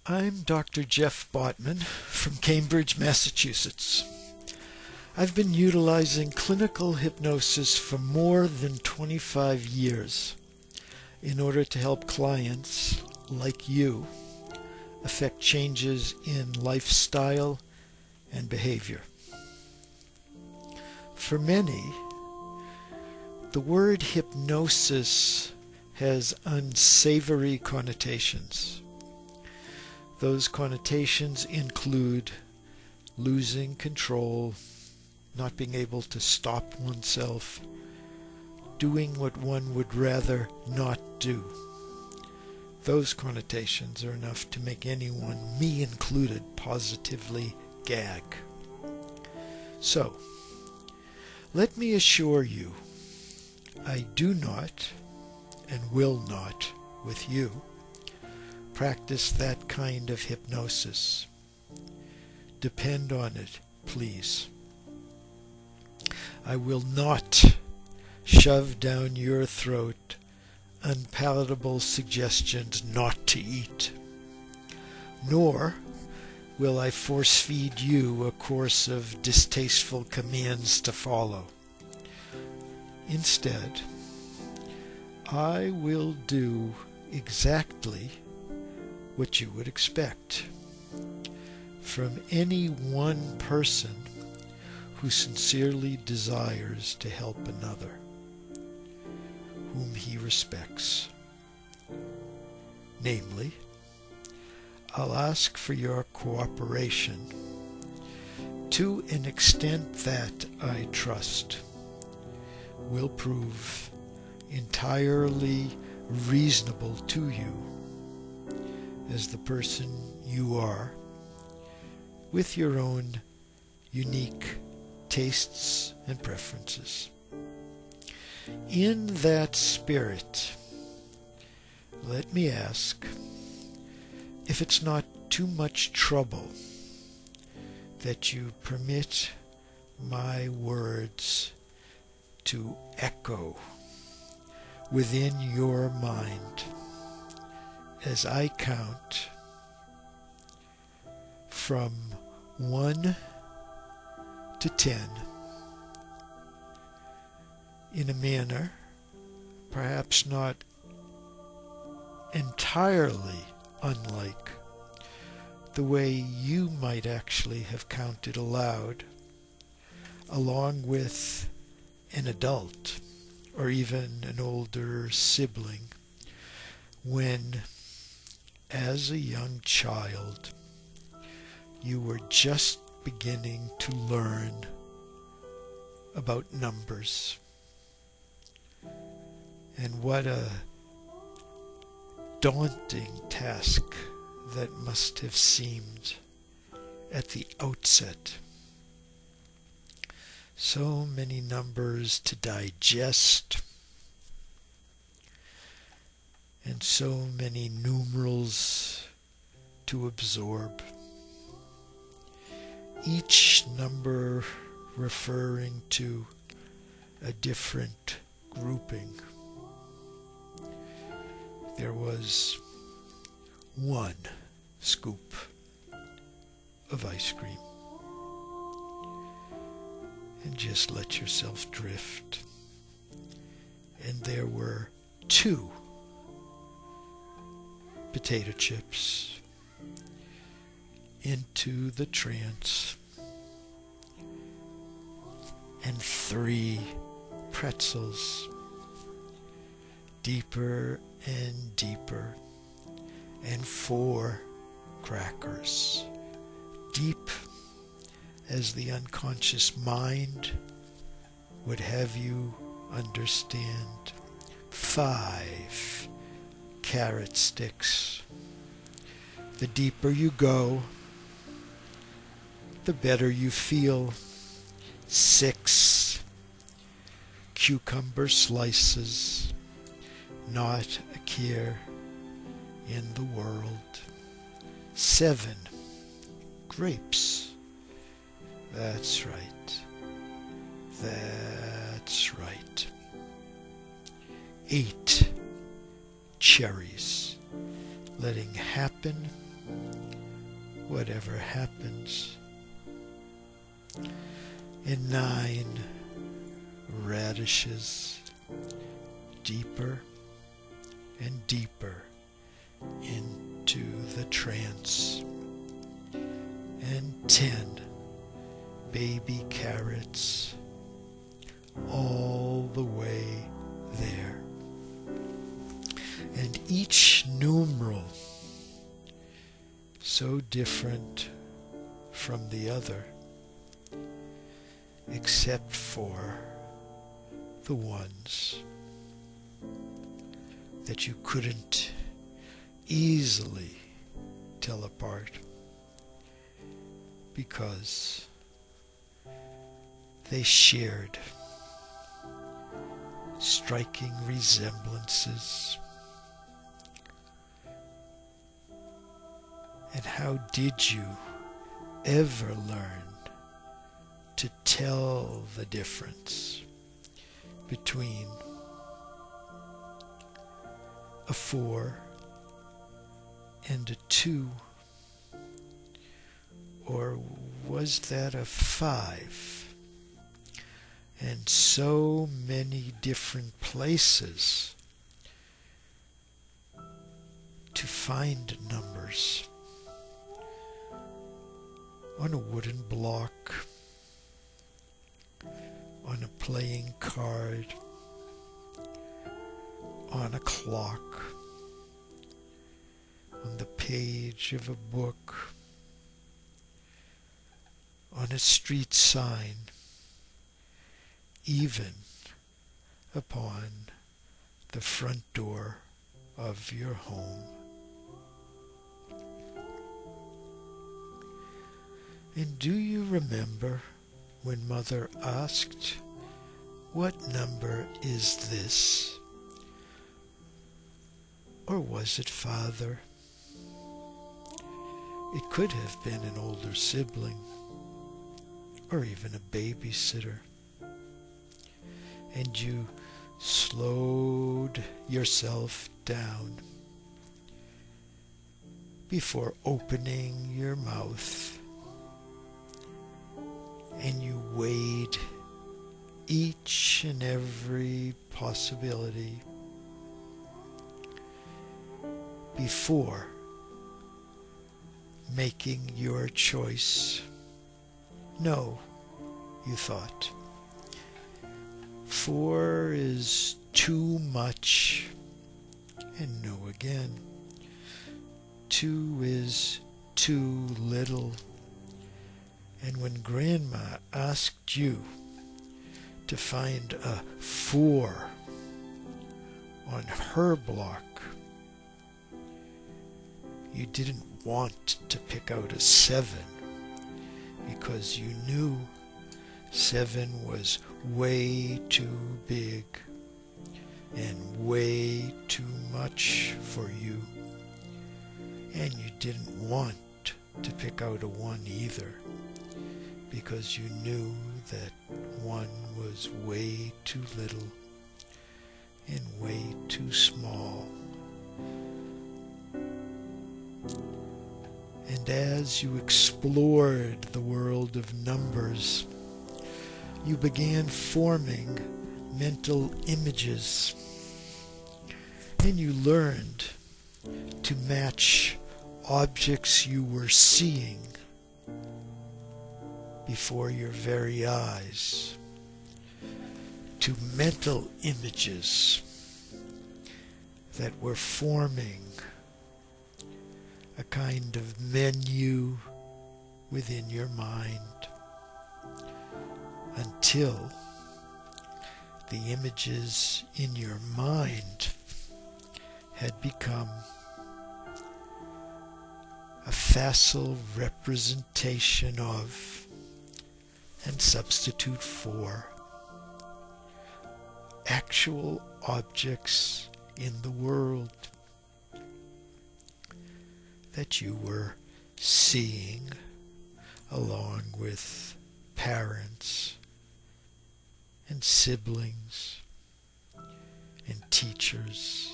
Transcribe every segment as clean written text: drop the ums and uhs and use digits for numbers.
I'm Dr. Jeff Botman from Cambridge, Massachusetts. I've been utilizing clinical hypnosis for more than 25 years in order to help clients like you affect changes in lifestyle and behavior. For many, the word hypnosis has unsavory connotations. Those connotations include losing control, not being able to stop oneself, doing what one would rather not do. Those connotations are enough to make anyone, me included, positively gag. So, let me assure you, I do not and will not, with you, practice that kind of hypnosis. Depend on it, please. I will not shove down your throat unpalatable suggestions not to eat, nor will I force-feed you a course of distasteful commands to follow. Instead, I will do exactly what you would expect from any one person who sincerely desires to help another, whom he respects. Namely, I'll ask for your cooperation to an extent that I trust will prove entirely reasonable to you as the person you are, with your own unique tastes and preferences. In that spirit, let me ask if it's not too much trouble that you permit my words to echo within your mind as I count from 1 to 10 in a manner perhaps not entirely unlike the way you might actually have counted aloud along with an adult or even an older sibling when, as a young child, you were just beginning to learn about numbers. And what a daunting task that must have seemed at the outset. So many numbers to digest, and so many numerals to absorb, each number referring to a different grouping. There was 1 scoop of ice cream. And just let yourself drift. And there were 2 potato chips into the trance, and 3 pretzels, deeper and deeper, and 4 crackers, deep as the unconscious mind would have you understand, 5 carrot sticks. The deeper you go, the better you feel. 6 cucumber slices, not a care in the world. 7 grapes. That's right. That's right. 8 cherries, letting happen whatever happens. And 9 radishes deeper and deeper into the trance. And 10 baby carrots all the way there. And each numeral so different from the other, except for the ones that you couldn't easily tell apart because they shared striking resemblances. And how did you ever learn to tell the difference between a 4 and a 2? Or was that a 5? And so many different places to find numbers. On a wooden block, on a playing card, on a clock, on the page of a book, on a street sign, even upon the front door of your home. And do you remember when Mother asked, "What number is this?" Or was it Father? It could have been an older sibling, or even a babysitter. And you slowed yourself down before opening your mouth, and you weighed each and every possibility before making your choice. No, you thought. 4 is too much. And no again. 2 is too little. And when Grandma asked you to find a 4 on her block, you didn't want to pick out a 7 because you knew 7 was way too big and way too much for you. And you didn't want to pick out a 1 either because you knew that 1 was way too little and way too small. And as you explored the world of numbers, you began forming mental images, and you learned to match objects you were seeing before your very eyes to mental images that were forming a kind of menu within your mind until the images in your mind had become a facile representation of and substitute for actual objects in the world that you were seeing along with parents and siblings and teachers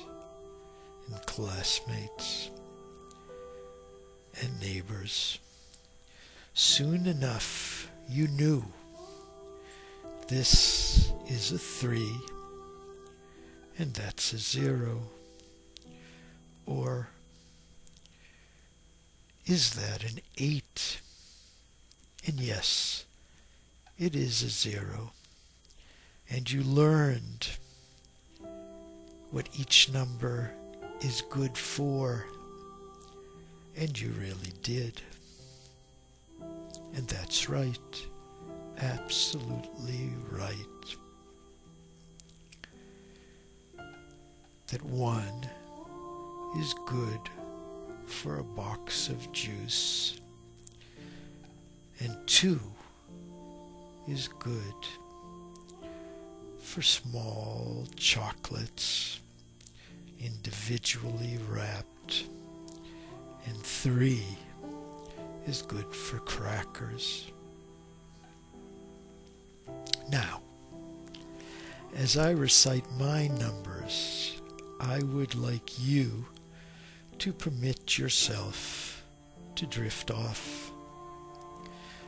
and classmates and neighbors. Soon enough you knew this is a 3 and that's a 0. Or is that an 8? And yes, it is a 0. And you learned what each number is good for. And you really did. And that's right. Absolutely right. That 1 is good for a box of juice, and 2 is good for small chocolates individually wrapped, and 3 is good for crackers. Now, as I recite my numbers, I would like you to permit yourself to drift off,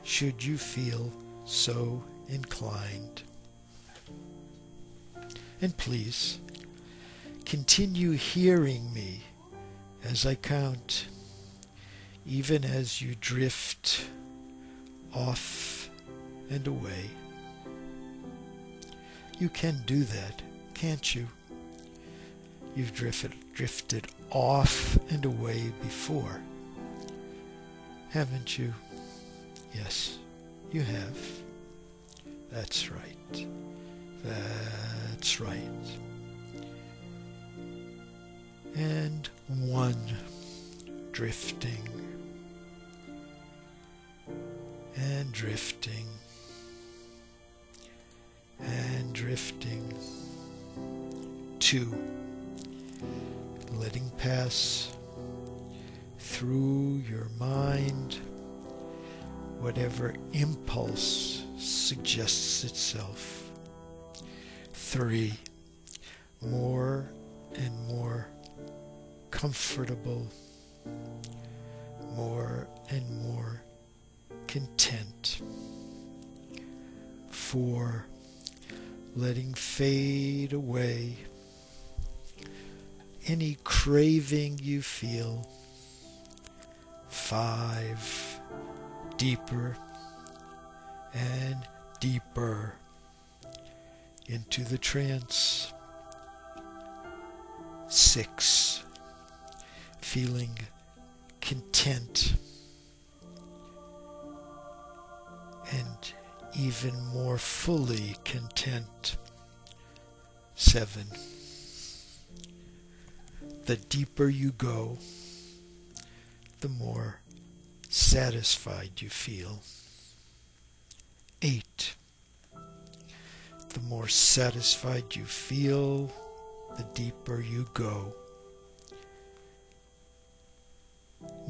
should you feel so inclined. And please, continue hearing me as I count, even as you drift off and away. You can do that, can't you? You've drifted off and away before, haven't you? Yes, you have. That's right. That's right. And 1 drifting and drifting and drifting. 2 letting pass through your mind whatever impulse suggests itself. 3 more and more comfortable, more and more content. 4 letting fade away any craving you feel. 5 deeper and deeper into the trance. 6 feeling content and even more fully content. 7 the deeper you go, the more satisfied you feel. 8 the more satisfied you feel, the deeper you go.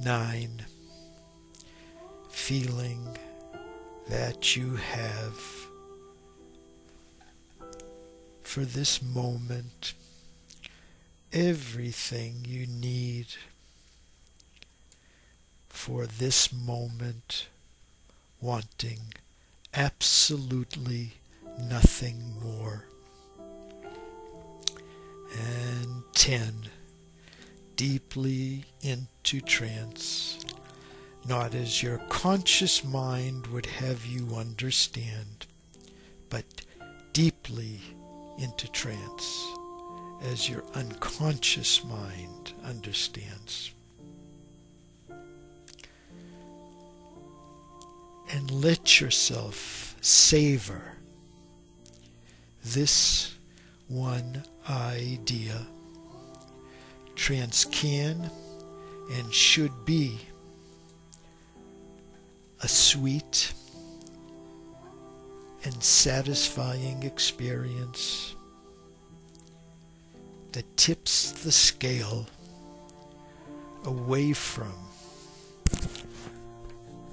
9 feeling that you have, for this moment, everything you need for this moment, wanting absolutely nothing more. And 10 deeply into trance, not as your conscious mind would have you understand, but deeply into trance as your unconscious mind understands. And let yourself savor this one idea. Trance can and should be a sweet and satisfying experience that tips the scale away from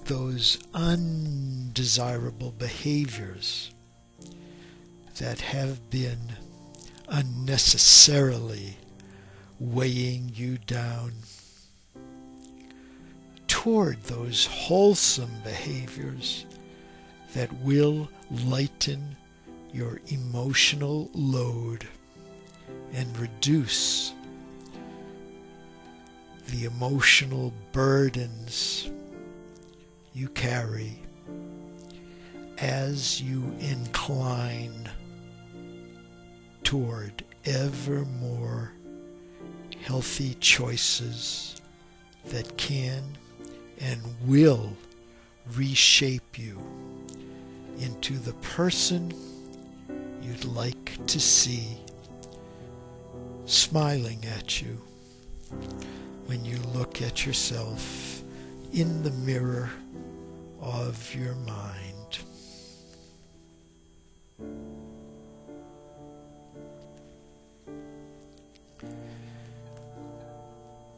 those undesirable behaviors that have been unnecessarily weighing you down, toward those wholesome behaviors that will lighten your emotional load and reduce the emotional burdens you carry as you incline toward ever more healthy choices that can and will reshape you into the person you'd like to see smiling at you when you look at yourself in the mirror of your mind.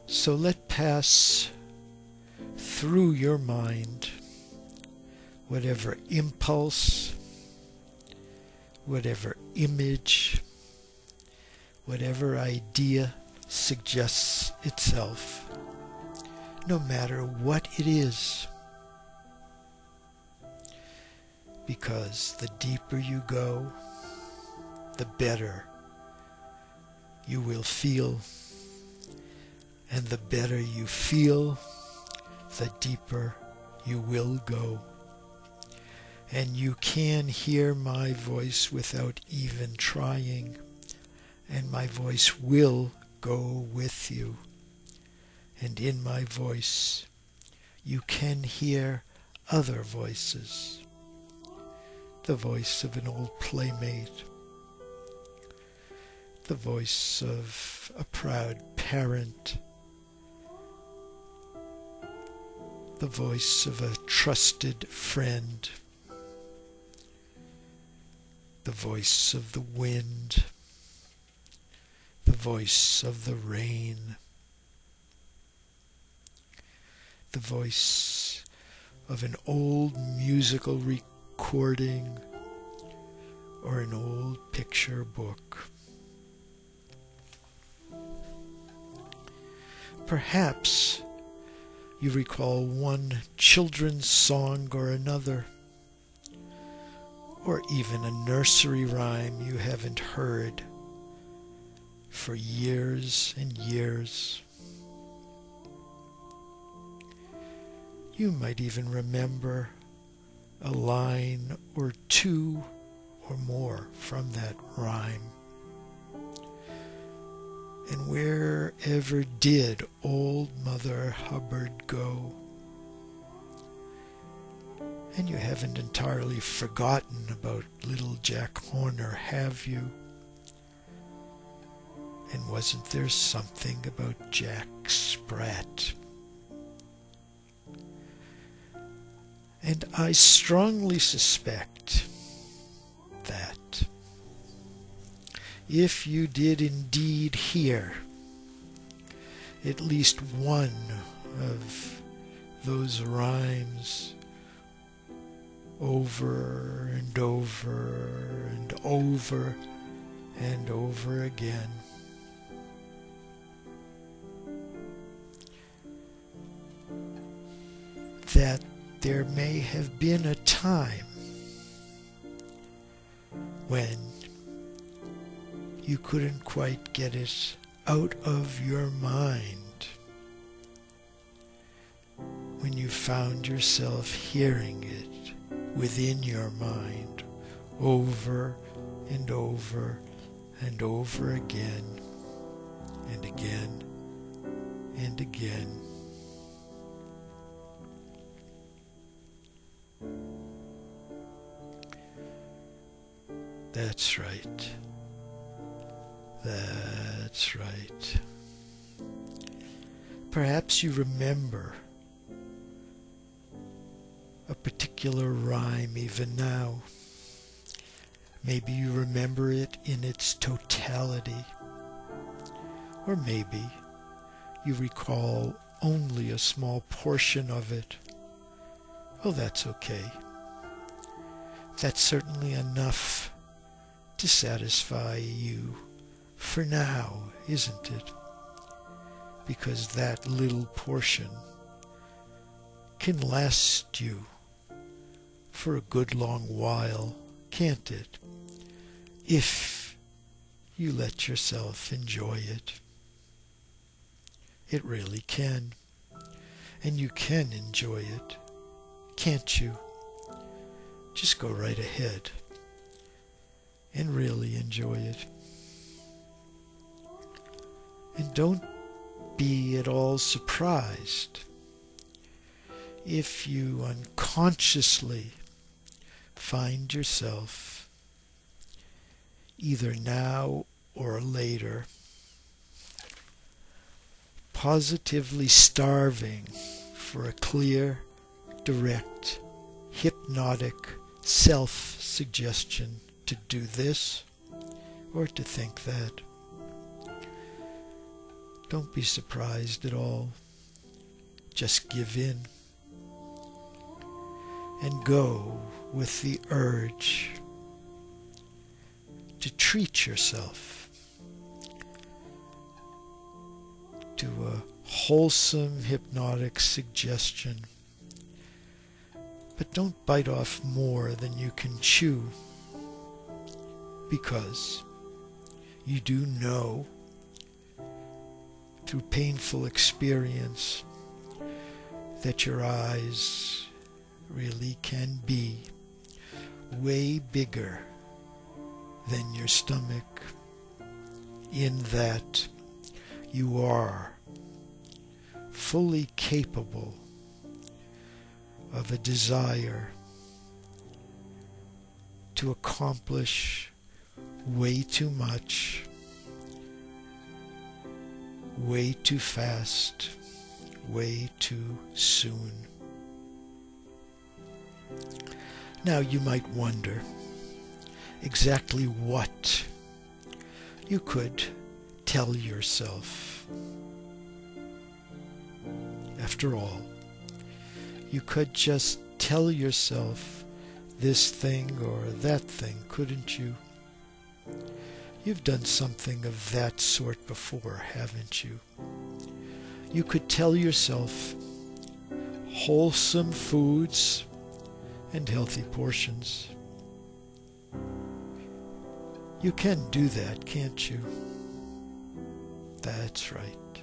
So let pass through your mind whatever impulse, whatever image, whatever idea suggests itself, no matter what it is. Because the deeper you go, the better you will feel. And the better you feel, the deeper you will go. And you can hear my voice without even trying, and my voice will go with you. And in my voice, you can hear other voices. The voice of an old playmate, the voice of a proud parent, the voice of a trusted friend, the voice of the wind, the voice of the rain, the voice of an old musical recording or an old picture book. Perhaps you recall one children's song or another, or even a nursery rhyme you haven't heard for years and years. You might even remember a line or two or more from that rhyme. And wherever did old Mother Hubbard go? And you haven't entirely forgotten about little Jack Horner, have you? And wasn't there something about Jack Sprat? And I strongly suspect that if you did indeed hear at least one of those rhymes over and over and over and over again, that there may have been a time when you couldn't quite get it out of your mind, when you found yourself hearing it within your mind over and over and over again and again and again. That's right. That's right. Perhaps you remember a particular rhyme even now. Maybe you remember it in its totality. Or maybe you recall only a small portion of it. Oh, that's okay. That's certainly enough to satisfy you for now, isn't it? Because that little portion can last you for a good long while, can't it? If you let yourself enjoy it. It really can. And you can enjoy it, can't you? Just go right ahead and really enjoy it. And don't be at all surprised if you unconsciously find yourself either now or later positively starving for a clear, direct, hypnotic self-suggestion to do this or to think that. Don't be surprised at all. Just give in and go with the urge to treat yourself to a wholesome hypnotic suggestion. But don't bite off more than you can chew, because you do know through painful experience that your eyes really can be way bigger than your stomach, in that you are fully capable of a desire to accomplish way too much, way too fast, way too soon. Now you might wonder exactly what you could tell yourself. After all, you could just tell yourself this thing or that thing, couldn't you? You've done something of that sort before, haven't you? You could tell yourself wholesome foods and healthy portions. You can do that, can't you? That's right.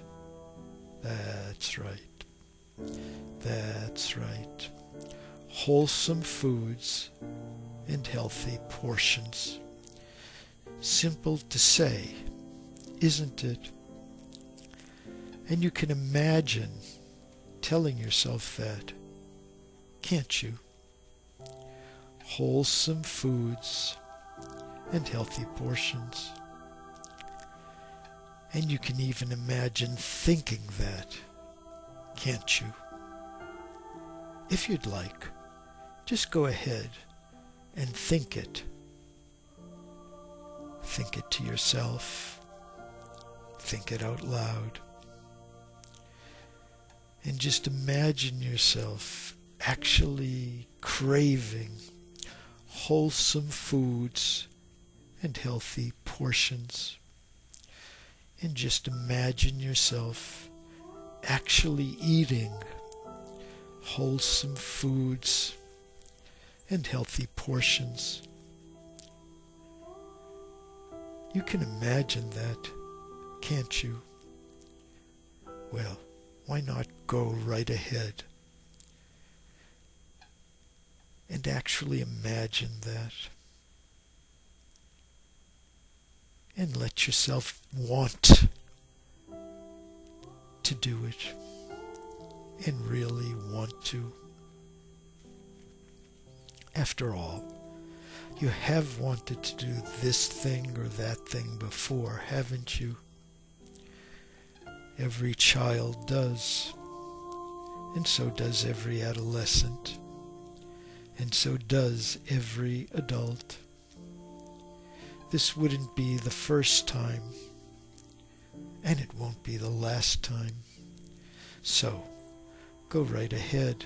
That's right. That's right. Wholesome foods and healthy portions. Simple to say, isn't it? And you can imagine telling yourself that, can't you? Wholesome foods and healthy portions. And you can even imagine thinking that, can't you? If you'd like, just go ahead and think it. Think it to yourself. Think it out loud. And just imagine yourself actually craving wholesome foods and healthy portions. And just imagine yourself actually eating wholesome foods and healthy portions. You can imagine that, can't you? Well, why not go right ahead and actually imagine that, and let yourself want to do it, and really want to. After all, you have wanted to do this thing or that thing before, haven't you? Every child does, and so does every adolescent, and so does every adult. This wouldn't be the first time, and it won't be the last time. So, go right ahead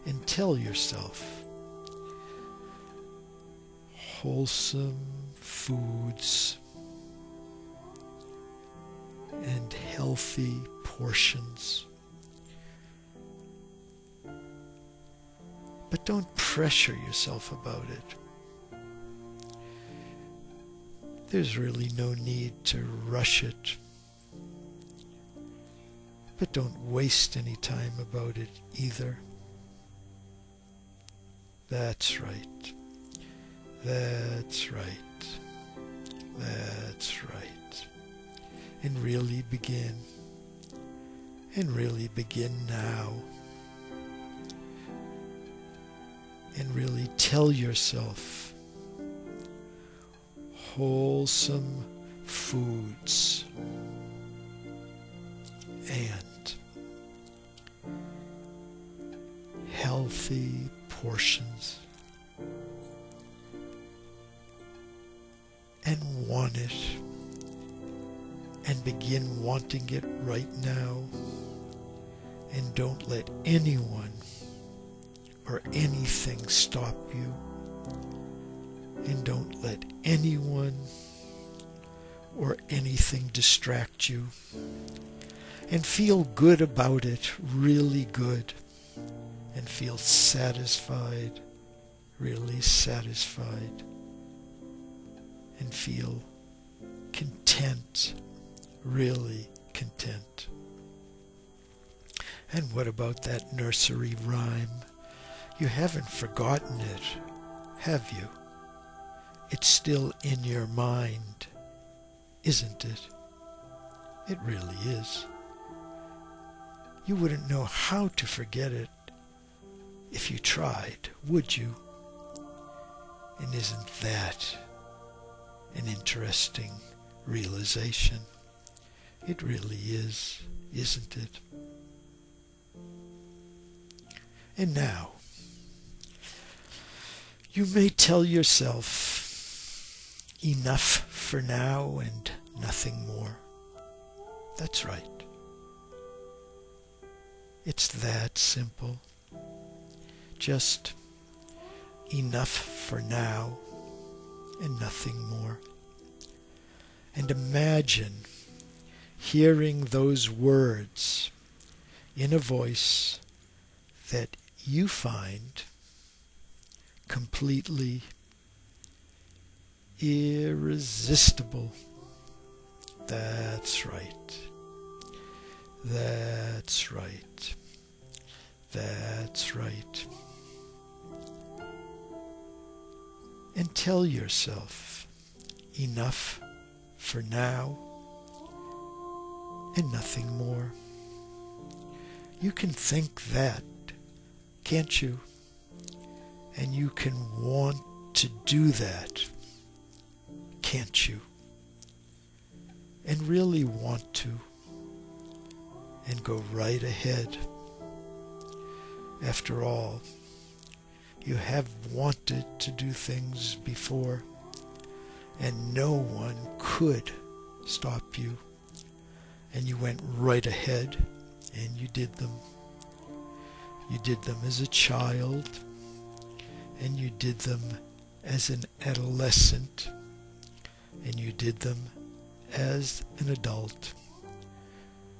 and tell yourself wholesome foods and healthy portions. But don't pressure yourself about it. There's really no need to rush it. But don't waste any time about it either. That's right. That's right. That's right. And really begin. And really begin now. And really tell yourself wholesome foods and healthy portions, and want it, and begin wanting it right now, and don't let anyone or anything stop you, and don't let anyone or anything distract you, and feel good about it, really good, and feel satisfied, really satisfied, and feel content, really content. And what about that nursery rhyme? You haven't forgotten it, have you? It's still in your mind, isn't it? It really is. You wouldn't know how to forget it if you tried, would you? And isn't that an interesting realization? It really is, isn't it? And now, you may tell yourself, enough for now and nothing more. That's right. It's that simple. Just enough for now and nothing more. And imagine hearing those words in a voice that you find completely irresistible. That's right. That's right. That's right. And tell yourself, enough for now and nothing more. You can think that, can't you? And you can want to do that, can't you? And really want to. And go right ahead. After all, you have wanted to do things before, and no one could stop you. And you went right ahead, and you did them. You did them as a child, and you did them as an adolescent, and you did them as an adult.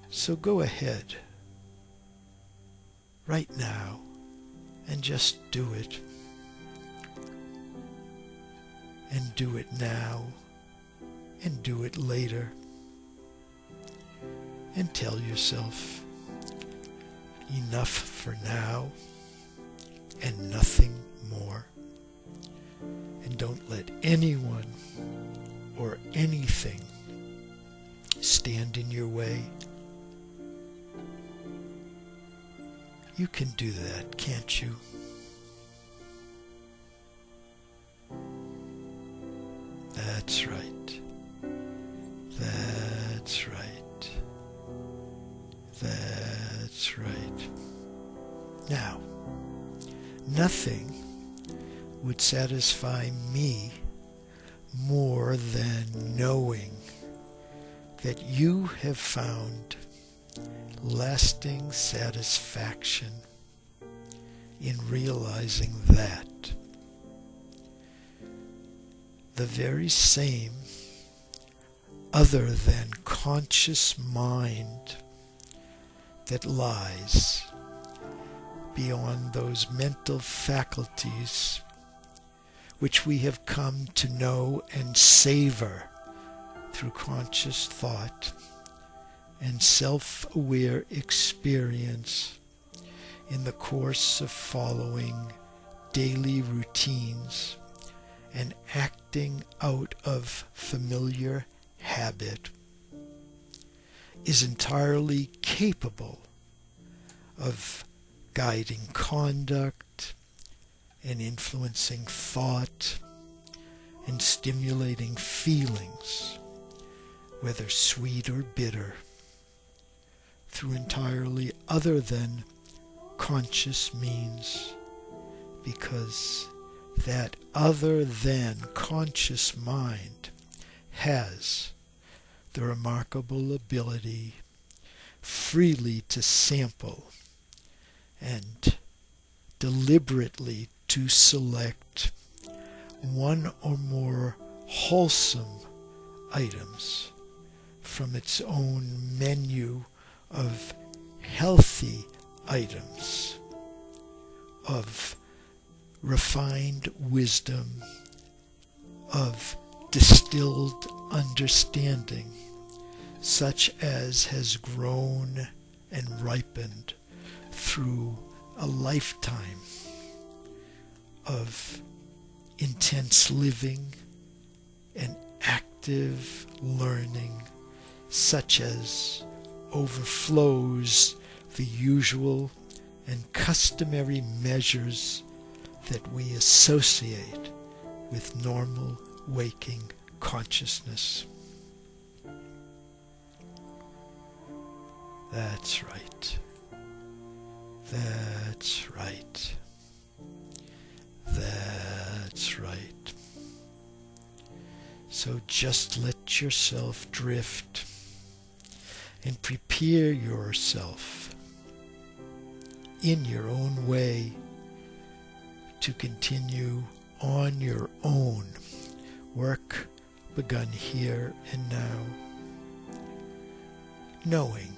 So go ahead, right now, and just do it. And do it now, and do it later. And tell yourself, enough for now, and nothing more. And don't let anyone or anything stand in your way. You can do that, can't you? That's right. That's right. That's right. Now, nothing would satisfy me more than knowing that you have found lasting satisfaction in realizing that. The very same other than conscious mind that lies beyond those mental faculties which we have come to know and savor through conscious thought and self-aware experience in the course of following daily routines and acting out of familiar habit, is entirely capable of guiding conduct and influencing thought and stimulating feelings, whether sweet or bitter, through entirely other than conscious means, because that other than conscious mind has the remarkable ability freely to sample and deliberately to select one or more wholesome items from its own menu of healthy items, of refined wisdom, of distilled understanding, such as has grown and ripened through a lifetime of intense living and active learning, such as overflows the usual and customary measures that we associate with normal waking consciousness. That's right. That's right. That's right. So just let yourself drift and prepare yourself in your own way to continue on your own work begun here and now, knowing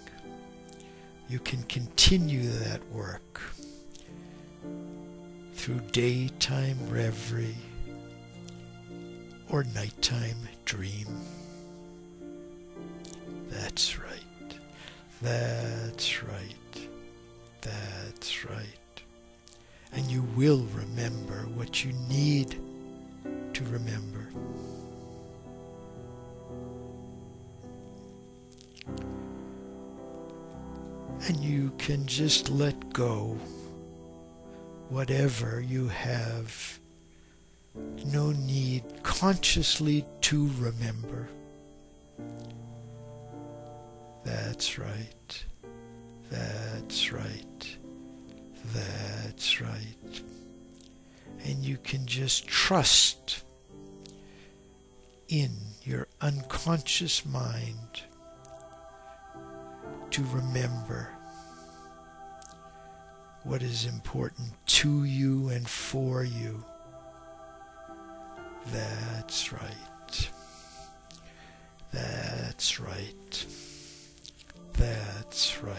you can continue that work through daytime reverie or nighttime dream. That's right. That's right. That's right. And you will remember what you need to remember. And you can just let go whatever you have no need consciously to remember. That's right. That's right. That's right. And you can just trust in your unconscious mind to remember what is important to you and for you. That's right. That's right. That's right.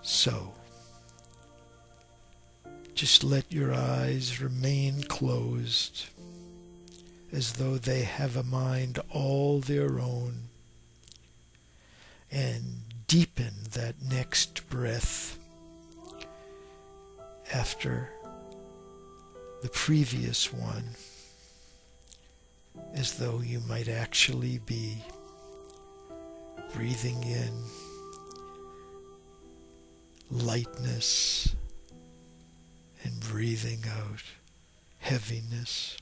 So, just let your eyes remain closed as though they have a mind all their own, and deepen that next breath after the previous one, as though you might actually be breathing in lightness and breathing out heaviness.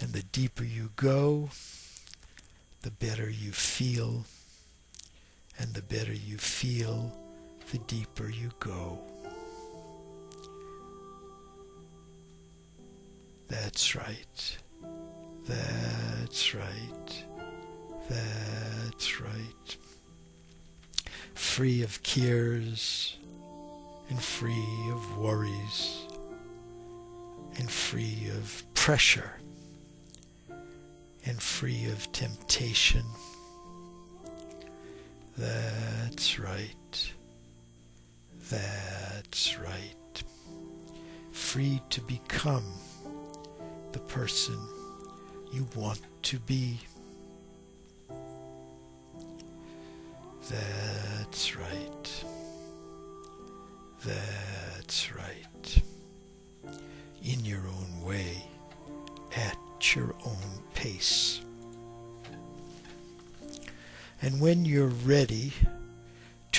And the deeper you go, the better you feel. And the better you feel, the deeper you go. That's right. That's right. That's right. Free of cares, and free of worries, and free of pressure, and free of temptation. That's That's right. That's right. Free to become the person you want to be. That's right. That's right. In your own way, at your own pace. And when you're ready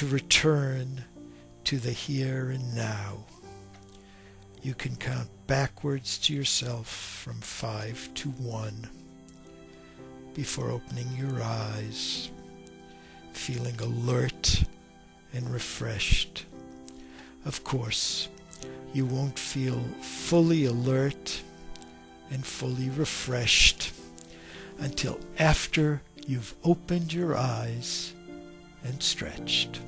to return to the here and now, you can count backwards to yourself from 5 to 1 before opening your eyes, feeling alert and refreshed. Of course, you won't feel fully alert and fully refreshed until after you've opened your eyes and stretched.